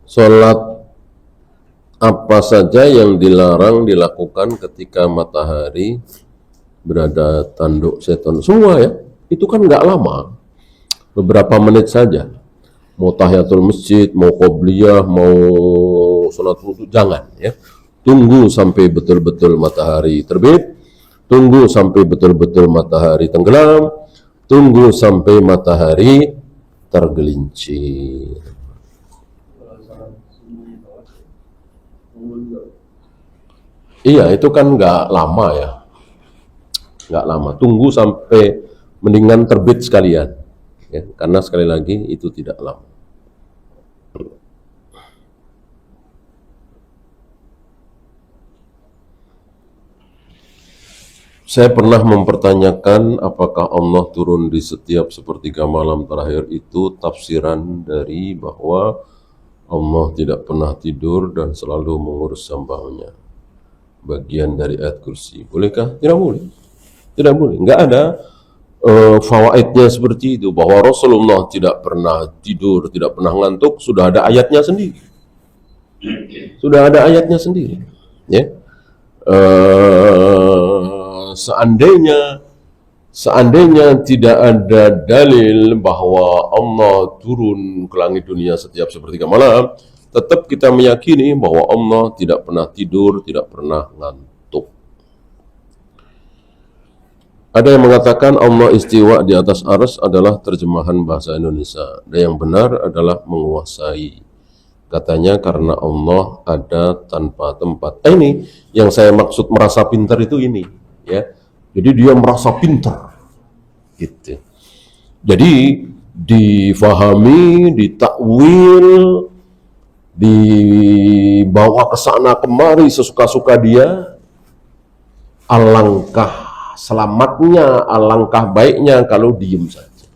Sholat apa saja yang dilarang dilakukan ketika matahari berada tanduk seton? Semua ya, itu kan nggak lama, beberapa menit saja. Mau tahiyatul masjid, mau qobliyah, mau sholat wudu, jangan ya. Tunggu sampai betul-betul matahari terbit, tunggu sampai betul-betul matahari tenggelam, tunggu sampai matahari tergelincir. Iya, itu kan nggak lama ya, nggak lama. Tunggu sampai mendingan terbit sekalian, ya, karena sekali lagi itu tidak lama. Saya pernah mempertanyakan apakah Allah turun di setiap sepertiga malam terakhir itu tafsiran dari bahwa Allah tidak pernah tidur dan selalu mengurus hamba-Nya. Bagian dari ayat kursi. Bolehkah? Tidak boleh. Tidak boleh. Nggak ada fawaidnya seperti itu. Bahwa Rasulullah tidak pernah tidur, tidak pernah ngantuk. Sudah ada ayatnya sendiri. Sudah ada ayatnya sendiri. Ya. Seandainya tidak ada dalil bahwa Allah turun ke langit dunia setiap sepertiga malam, tetap kita meyakini bahwa Allah tidak pernah tidur, tidak pernah ngantuk. Ada yang mengatakan Allah istiwa di atas arsy adalah terjemahan bahasa Indonesia, dan yang benar adalah menguasai. Katanya karena Allah ada tanpa tempat. Ini yang saya maksud merasa pintar itu ini, ya. Jadi dia merasa pintar, gitu. Jadi difahami, ditakwil, dibawa ke sana kemari sesuka-suka dia. Alangkah selamatnya, alangkah baiknya kalau diem saja.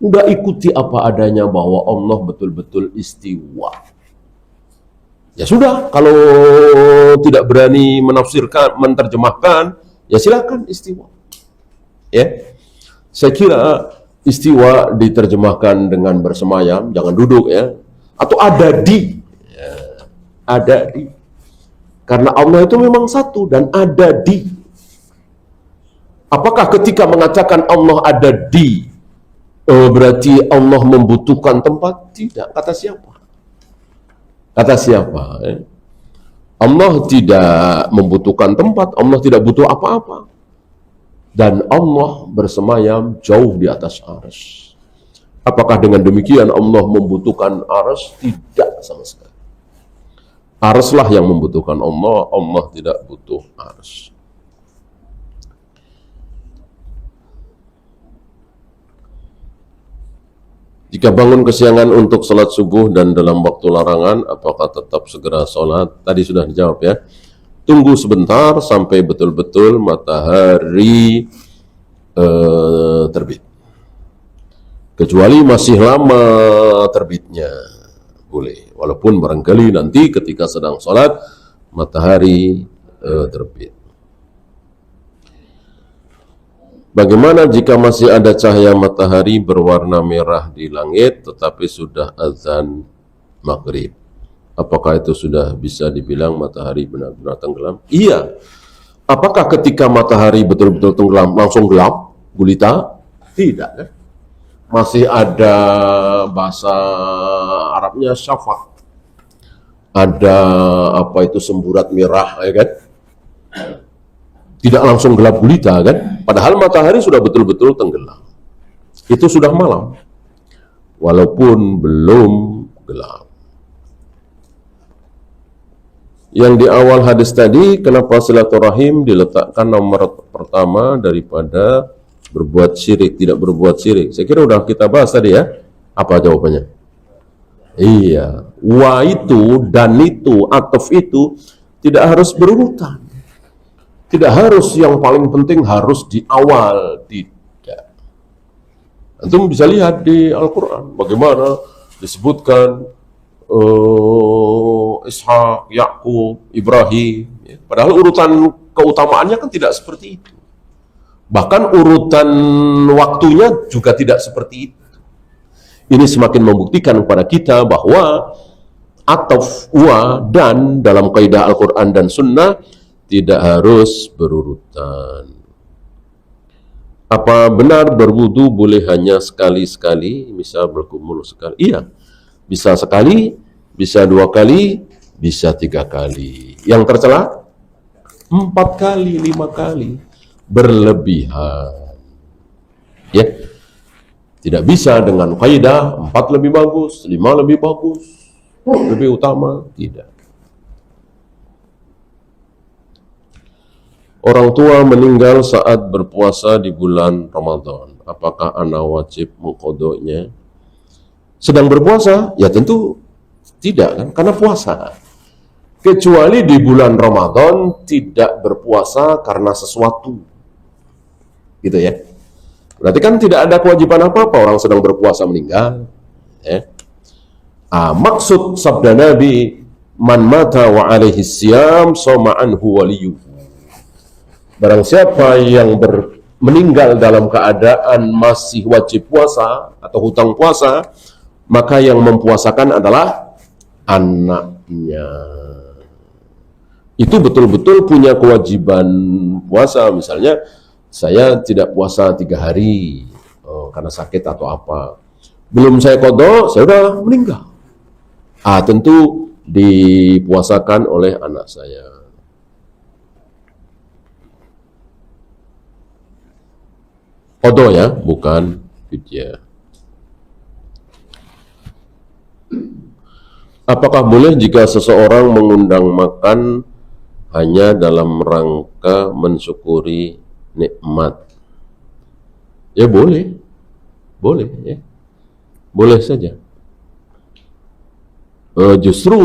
Udah ikuti apa adanya bahwa Allah betul-betul istiwa. Ya sudah, kalau tidak berani menafsirkan, menerjemahkan, ya silakan istiwa. Ya, saya kira istiwa diterjemahkan dengan bersemayam, jangan duduk ya, atau ada di, ya, ada di. Karena Allah itu memang satu dan ada di. Apakah ketika mengatakan Allah ada di, berarti Allah membutuhkan tempat? Tidak. Kata siapa? Kata siapa? Allah tidak membutuhkan tempat. Allah tidak butuh apa-apa. Dan Allah bersemayam jauh di atas arsy. Apakah dengan demikian Allah membutuhkan arsy? Tidak sama sekali. Arsy lah yang membutuhkan Allah. Allah tidak butuh arsy. Jika bangun kesiangan untuk sholat subuh dan dalam waktu larangan, apakah tetap segera sholat? Tadi sudah dijawab ya. Tunggu sebentar sampai betul-betul matahari terbit. Kecuali masih lama terbitnya, boleh. Walaupun barangkali nanti ketika sedang sholat, matahari terbit. Bagaimana jika masih ada cahaya matahari berwarna merah di langit tetapi sudah azan maghrib? Apakah itu sudah bisa dibilang matahari benar-benar tenggelam? Iya. Apakah ketika matahari betul-betul tenggelam langsung gelap, gulita? Tidak kan? Masih ada bahasa Arabnya syafaq. Ada apa itu semburat merah, ya kan? Tidak langsung gelap gulita kan? Padahal matahari sudah betul-betul tenggelam. Itu sudah malam. Walaupun belum gelap. Yang di awal hadis tadi, kenapa silaturahim diletakkan nomor pertama daripada berbuat syirik, tidak berbuat syirik? Saya kira udah kita bahas tadi ya. Apa jawabannya? Iya. Wa itu, dan itu, ataf itu tidak harus berurutan. Tidak harus yang paling penting harus di awal, tidak. Antum bisa lihat di Al-Quran bagaimana disebutkan Ishak, Yakub, Ibrahim. Ya. Padahal urutan keutamaannya kan tidak seperti itu. Bahkan urutan waktunya juga tidak seperti itu. Ini semakin membuktikan kepada kita bahwa ataf wa dan dalam kaidah Al-Quran dan Sunnah tidak harus berurutan. Apa benar berwudu boleh hanya sekali-sekali, misal berkumur sekali? Iya, bisa sekali, bisa 2 kali, bisa 3 kali. Yang tercela 4 kali, 5 kali, berlebihan. Ya, tidak bisa dengan kaidah 4 lebih bagus, 5 lebih bagus, lebih utama, tidak. Orang tua meninggal saat berpuasa di bulan Ramadan. Apakah anak wajib mengqodoknya? Sedang berpuasa? Ya tentu tidak kan, karena puasa. Kecuali di bulan Ramadan tidak berpuasa karena sesuatu. Gitu ya. Berarti kan tidak ada kewajiban apa-apa orang sedang berpuasa meninggal. Ya. Maksud sabda Nabi, man mata wa alaihi siyam soma anhu waliyuhu. Barang siapa yang meninggal dalam keadaan masih wajib puasa atau hutang puasa, maka yang mempuasakan adalah anaknya. Itu betul-betul punya kewajiban puasa. Misalnya, saya tidak puasa 3 hari karena sakit atau apa. Belum saya qadha, saya sudah meninggal. Tentu dipuasakan oleh anak saya. Qadha ya, bukan fidyah. Apakah boleh jika seseorang mengundang makan hanya dalam rangka mensyukuri nikmat? Ya boleh. Boleh ya. Boleh saja. Justru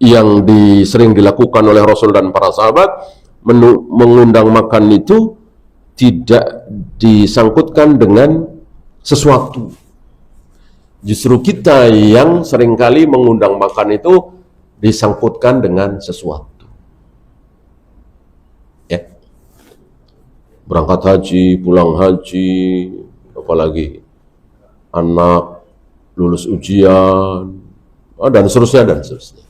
yang sering dilakukan oleh Rasul dan para sahabat, mengundang makan itu tidak disangkutkan dengan sesuatu. Justru kita yang seringkali mengundang makan itu disangkutkan dengan sesuatu. Ya. Berangkat haji, pulang haji, apalagi anak lulus ujian, dan seterusnya dan seterusnya.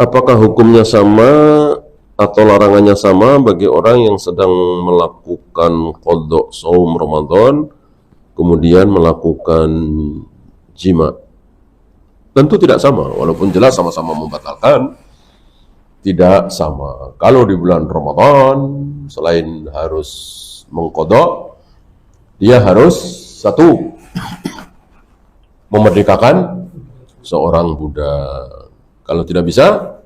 Apakah hukumnya sama atau larangannya sama bagi orang yang sedang melakukan qadha shaum Ramadan kemudian melakukan jima? Tentu tidak sama, walaupun jelas sama-sama membatalkan, tidak sama. Kalau di bulan Ramadan selain harus mengqadha, dia harus 1 memerdekakan seorang budak. Kalau tidak bisa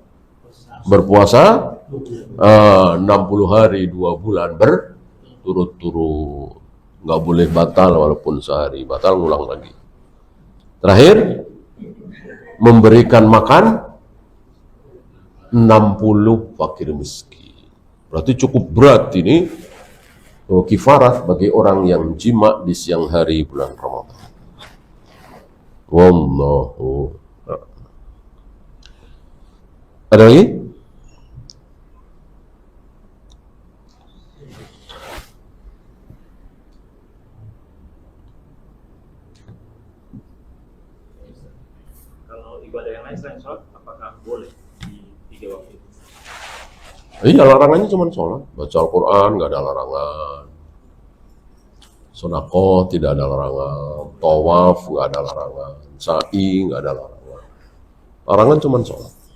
berpuasa 60 hari 2 bulan berturut-turut, nggak boleh batal walaupun sehari, batal ngulang lagi. Terakhir, memberikan makan 60 fakir miskin. Berarti cukup berat ini kifarat bagi orang yang jima di siang hari bulan Ramadan. Wallahu. Ada lagi? Kalau ibadah yang lain selain sholat, apakah boleh di 3 waktu itu? Iya, larangannya cuma sholat. Baca Al-Quran nggak ada larangan. Sedekah tidak ada larangan. Tawaf nggak ada larangan. Sa'i nggak ada larangan. Larangan cuma sholat.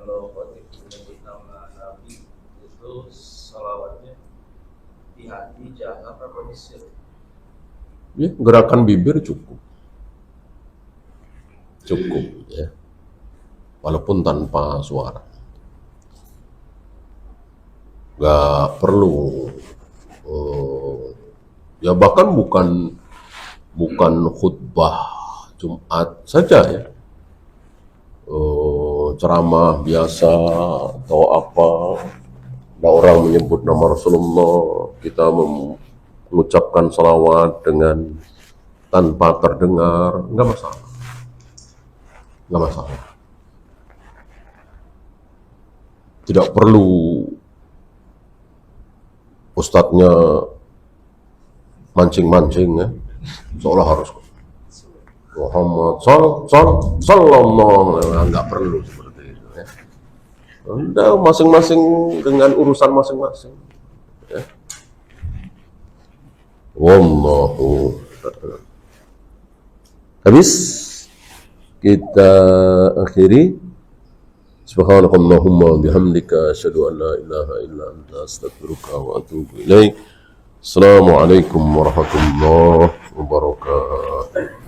Kalau khotib menyebut nama Nabi itu salawatnya di hati, jangan apa di Ya, gerakan bibir cukup. Cukup ya. Walaupun tanpa suara. Nggak perlu ya, bahkan bukan khutbah Jumat saja ya. Ceramah biasa atau apa, ada orang menyebut nama Rasulullah, kita mengucapkan salawat dengan tanpa terdengar, nggak masalah. Tidak perlu ustadznya mancing-mancing ya, seolah harus Muhammad sallallahu nggak perlu seperti itu ya. Udah masing-masing dengan urusan masing-masing ya. Wallahu a'lam. Habis kita akhiri. Subhanakallahumma bihamdika asyhadu an la ilaha illa anta astaghfiruka wa atubu ilaik. Assalamualaikum warahmatullahi wabarakatuh.